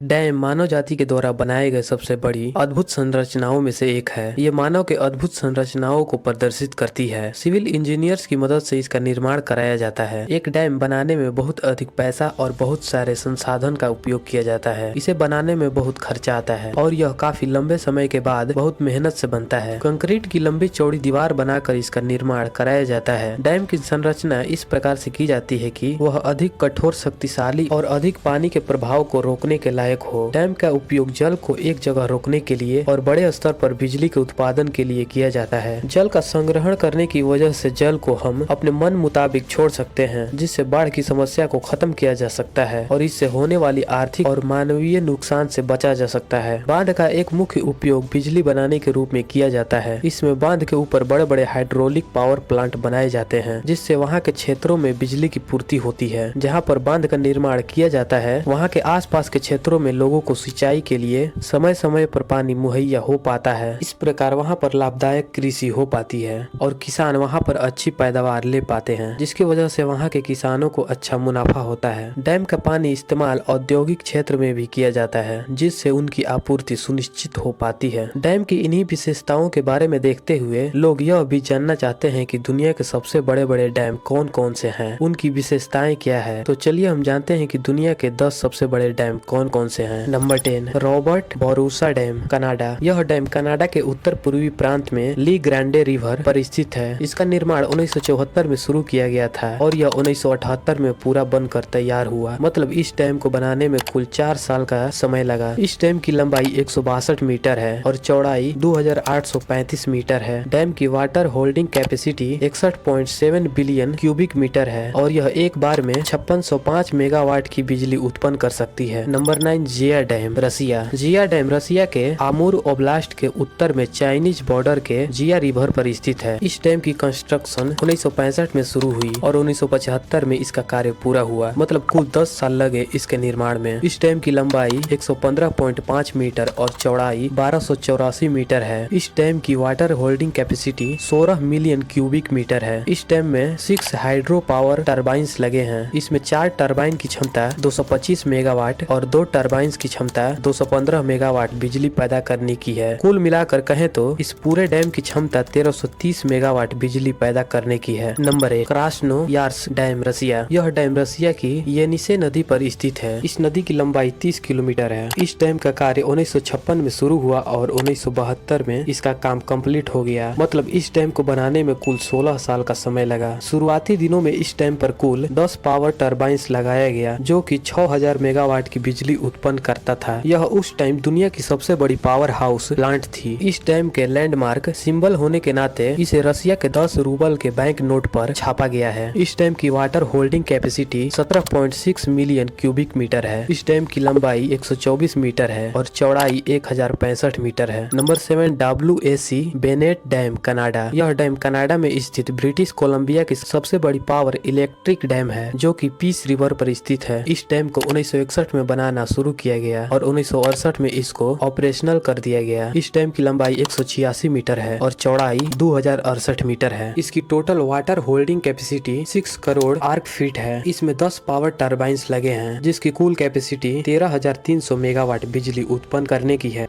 Dam मानव जाति के द्वारा बनाए गए सबसे बड़ी अद्भुत संरचनाओं में से एक है। ये मानव के अद्भुत संरचनाओं को प्रदर्शित करती है। सिविल इंजीनियर्स की मदद से इसका निर्माण कराया जाता है। एक डैम बनाने में बहुत अधिक पैसा और बहुत सारे संसाधन का उपयोग किया जाता है। इसे बनाने में बहुत खर्चा आता है और यह काफी लंबे समय के बाद बहुत मेहनत से बनता है। कंक्रीट की लंबी चौड़ी दीवार बनाकर इसका निर्माण कराया जाता है। डैम की संरचना इस प्रकार से की जाती है कि वह अधिक कठोर, शक्तिशाली और अधिक पानी के प्रभाव को रोकने के लायक हो। डैम का उपयोग जल को एक जगह रोकने के लिए और बड़े स्तर पर बिजली के उत्पादन के लिए किया जाता है। जल का संग्रहण करने की वजह से जल को हम अपने मन मुताबिक छोड़ सकते हैं, जिससे बाढ़ की समस्या को खत्म किया जा सकता है और इससे होने वाली आर्थिक और मानवीय नुकसान से बचा जा सकता है। बांध का एक मुख्य उपयोग बिजली बनाने के रूप में किया जाता है। इसमें बांध के ऊपर बड़े बड़े हाइड्रोलिक पावर प्लांट बनाए जाते हैं, जिससे वहाँ के क्षेत्रों में बिजली की पूर्ति होती है। जहाँ पर बांध का निर्माण किया जाता है, वहाँ के आसपास के क्षेत्रों में लोगों को सिंचाई के लिए समय समय पर पानी मुहैया हो पाता है। इस प्रकार वहाँ पर लाभदायक कृषि हो पाती है और किसान वहाँ पर अच्छी पैदावार ले पाते हैं, जिसकी वजह से वहाँ के किसानों को अच्छा मुनाफा होता है। डैम का पानी इस्तेमाल औद्योगिक क्षेत्र में भी किया जाता है, जिससे उनकी आपूर्ति सुनिश्चित हो पाती है। डैम की इन्हीं विशेषताओं के बारे में देखते हुए लोग यह भी जानना चाहते हैं कि दुनिया के सबसे बड़े बड़े डैम कौन कौन से हैं, उनकी विशेषताएं क्या है। तो चलिए हम जानते हैं कि दुनिया के 10 सबसे बड़े डैम कौन कौन से हैं। Number 10, Robert Bourassa dam, Canada. यह डैम कनाडा के उत्तर पूर्वी प्रांत में ली ग्रांडे रिवर पर स्थित है। इसका निर्माण 1974 में शुरू किया गया था और यह 1978 में पूरा बनकर तैयार हुआ। मतलब इस डैम को बनाने में कुल 4 साल का समय लगा। इस डैम की लंबाई 162 मीटर है और चौड़ाई 2835 मीटर है। डैम की water holding capacity 61.7 billion cubic metre है और यह एक बार में 5605 मेगावाट की बिजली उत्पन्न कर सकती है। नंबर 9, जिया डैम, रसिया। जिया डैम रसिया के आमूर ओब्लास्ट के उत्तर में चाइनीज बॉर्डर के जिया रिवर पर स्थित है। इस डैम की कंस्ट्रक्शन 1965 में शुरू हुई और 1975 में इसका कार्य पूरा हुआ। मतलब कुल 10 साल लगे इसके निर्माण में। इस डैम की लंबाई 115.5 मीटर और चौड़ाई 1284 मीटर है। इस डैम की water holding capacity 16 million cubic metre है। इस डैम में 6 हाइड्रो पावर टर्बाइन्स लगे हैं। इसमें 4 टर्बाइन की क्षमता 225 मेगावाट और 2 टर्बाइन्स की क्षमता 215 मेगावाट बिजली पैदा करने की है। कुल मिलाकर कहें तो इस पूरे डैम की क्षमता 1330 मेगावाट बिजली पैदा करने की है। नंबर 1, क्रास्नोयार्स्क डैम, रसिया। यह डैम रसिया की येनिसे नदी पर स्थित है। इस नदी की लंबाई 30 किलोमीटर है। इस डैम का कार्य 1956 में शुरू हुआ और 1972 में इसका काम कंप्लीट हो गया। मतलब इस डैम को बनाने में कुल 16 साल का समय लगा। शुरुआती दिनों में इस डैम पर कुल 10 पावर टर्बाइन्स लगाया गया, जो कि 6000 मेगावाट की बिजली उत्पन्न करता था। यह उस टाइम दुनिया की सबसे बड़ी पावर हाउस प्लांट थी। इस डैम के लैंडमार्क सिंबल होने के नाते इसे रसिया के 10 रूबल के बैंक नोट पर छापा गया है। इस डैम की water holding capacity 17.6 million cubic metre है। इस डैम की लंबाई 124 मीटर है और चौड़ाई 1065 मीटर है। Number 7, WAC Bennett dam, Canada. यह डैम कनाडा में स्थित ब्रिटिश कोलंबिया की सबसे बड़ी पावर इलेक्ट्रिक डैम है, जो कि पीस रिवर पर स्थित है। इस डैम को 1961 में बनाना शुरू किया गया और 1968 में इसको ऑपरेशनल कर दिया गया। इस डैम की लंबाई 186 मीटर है और चौड़ाई 2068 मीटर है। इसकी total water holding capacity 6 crore arc feet है। इसमें 10 पावर टर्बाइन्स लगे हैं, जिसकी कुल कैपेसिटी 13,300 मेगावाट बिजली उत्पन्न करने की है।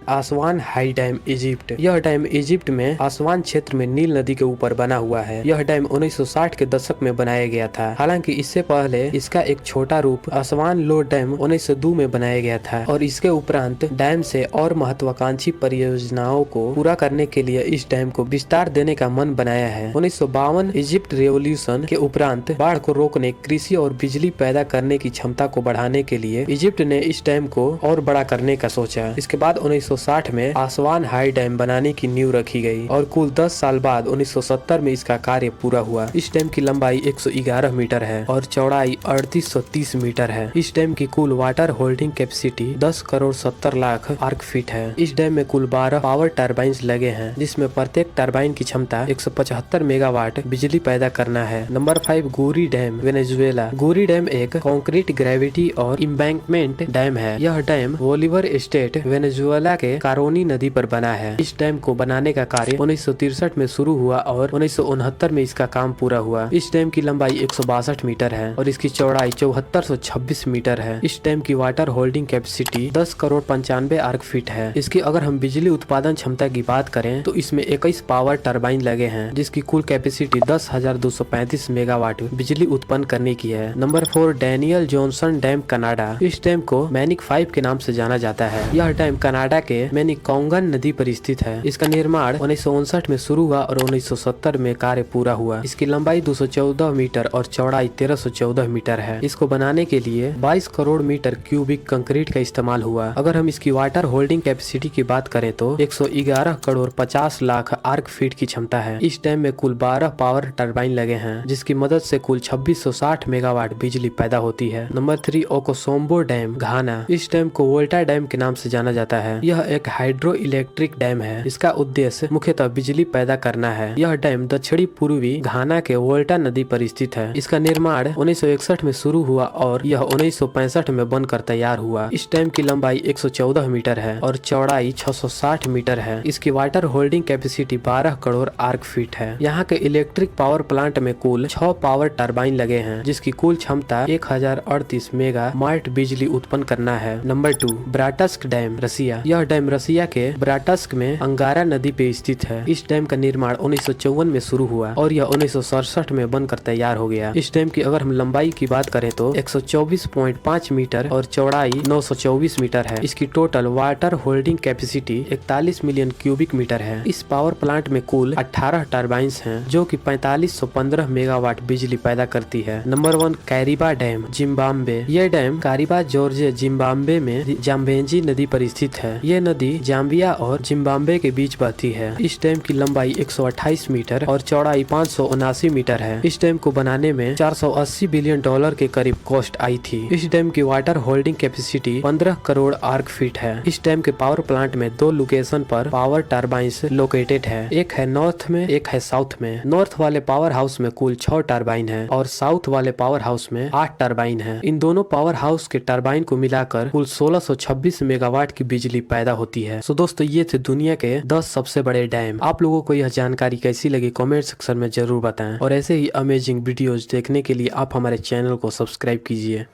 आसवान हाई डैम, इजिप्ट। यह डैम इजिप्ट में आसवान क्षेत्र में नील नदी के ऊपर बना हुआ है। यह डैम 1960 के दशक में बनाया गया था। हालांकि इससे पहले इसका एक छोटा रूप आसवान लो डैम 1902 में बनाया गया था और इसके उपरांत डैम से और महत्वाकांक्षी परियोजनाओं को पूरा करने के लिए इस डैम को विस्तार देने का मन बनाया है। 1952 इजिप्ट रेवोल्यूशन के उपरांत बाढ़ को रोकने, कृषि और बिजली पैदा करने की क्षमता को बढ़ाने के लिए इजिप्ट ने इस डैम को और बड़ा करने का सोचा। इसके बाद 1960 में आसवान हाई डैम बनाने की नींव रखी गई और कुल 10 साल बाद 1970 में इसका कार्य पूरा हुआ। इस डैम की लंबाई 111 मीटर है और चौड़ाई 3830 मीटर है। इस डैम की कुल water holding capacity 10 crore 70 lakh arc feet है। इस डैम में कुल 12 पावर टर्बाइन्स लगे हैं, जिसमें प्रत्येक टर्बाइन की क्षमता 175 मेगावाट बिजली पैदा करना है। नंबर 5, गोरी डैम, वेनेजुएला। गोरी डैम एक कंक्रीट ग्रेविटी और एम्बैंकमेंट डैम है। यह डैम बोलीवर स्टेट वेनेजुएला के के कारोनी नदी पर बना है। इस डैम को बनाने का कार्य 1963 में शुरू हुआ और 1969 में इसका काम पूरा हुआ। इस डैम की लंबाई 162 मीटर है और इसकी चौड़ाई 7426 मीटर है। इस डैम की water holding capacity 10 crore 95 arc feet है। इसकी अगर हम बिजली उत्पादन क्षमता की बात करें तो इसमें 21 पावर टरबाइन लगे हैं, जिसकी कुल कैपेसिटी 10,235 मेगावाट बिजली उत्पन्न करने की है। Number 4 Daniel Johnson dam Canada. इस डैम को मैनिक 5 के नाम से जाना जाता है। यह डैम कनाडा के मैनिकॉन्गन नदी पर स्थित है। इसका निर्माण 1959 में शुरू हुआ और 1970 में कार्य पूरा हुआ। इसकी लंबाई 214 मीटर और चौड़ाई 1314 मीटर है। इसको बनाने के लिए 22 करोड़ मीटर क्यूबिक कंक्रीट का इस्तेमाल हुआ। अगर हम इसकी वाटर होल्डिंग कैपेसिटी की बात करें तो 111 करोड़ 50 लाख आर्क फीट की क्षमता है। इस डैम में कुल 12 पावर टरबाइन लगे हैं, जिसकी मदद से कुल 2660 मेगावाट बिजली पैदा होती है। नंबर 3 ओकोसोम्बो डैम घाना। इस डैम को वोल्टा डैम के नाम से जाना जाता है। यह एक हाइड्रो इलेक्ट्रिक डैम है। इसका उद्देश्य मुख्यतः बिजली पैदा करना है। यह डैम दक्षिणी पूर्वी घाना के वोल्टा नदी पर स्थित है। इसका निर्माण 1961 में शुरू हुआ और यह 1965 में बनकर तैयार हुआ। इस डैम की लंबाई 114 मीटर है और चौड़ाई 660 मीटर है। इसकी water holding capacity 12 crore arc feet है। यहाँ के इलेक्ट्रिक पावर प्लांट में कुल 6 पावर टरबाइन लगे हैं, जिसकी कुल क्षमता 1038 मेगा वाट बिजली उत्पन्न करना है। नंबर 2 ब्राटस्क डैम रसिया। यह डैम रसिया के ब्राटस्क में अंगारा नदी पे स्थित है। इस डैम का निर्माण 1954 में शुरू हुआ और यह 1967 में बनकर तैयार हो गया। इस डैम की अगर हम लंबाई की बात करें तो 124.5 मीटर और चौड़ाई 924 मीटर है। इसकी total water holding capacity 41 million cubic metre है। इस पावर प्लांट में कुल 18 टरबाइन्स हैं, जो कि 4515 मेगावाट बिजली पैदा करती है। Number 1 Kariba dam Zimbabwe. यह डैम कारिबा जॉर्जिया जिम्बाब्वे में जाम्बेजी नदी पर स्थित है। यह नदी जाम्बिया और जिम्बाब्वे के बीच बहती है। इस डैम की लंबाई 128 मीटर और चौड़ाई 579 मीटर है। इस डैम को बनाने में 480 बिलियन डॉलर के करीब कॉस्ट आई थी। इस डैम की water holding capacity 15 crore arc feet है। इस डैम के पावर प्लांट में 2 लोकेशन पर पावर टरबाइन्स लोकेटेड है। एक है नॉर्थ में, एक है साउथ में। नॉर्थ वाले पावर हाउस में कुल 6 टरबाइन है और साउथ वाले पावर हाउस में 8 टरबाइन है। इन दोनों पावर हाउस के टरबाइन को मिलाकर कुल 1626 मेगावाट की बिजली पैदा होती है। तो दोस्तों ये थे दुनिया के 10 सबसे बड़े डैम। आप लोगों को यह जानकारी कैसी लगी कमेंट सेक्शन में जरूर बताएं और ऐसे ही अमेजिंग वीडियोज देखने के लिए आप हमारे चैनल को सब्सक्राइब कीजिए।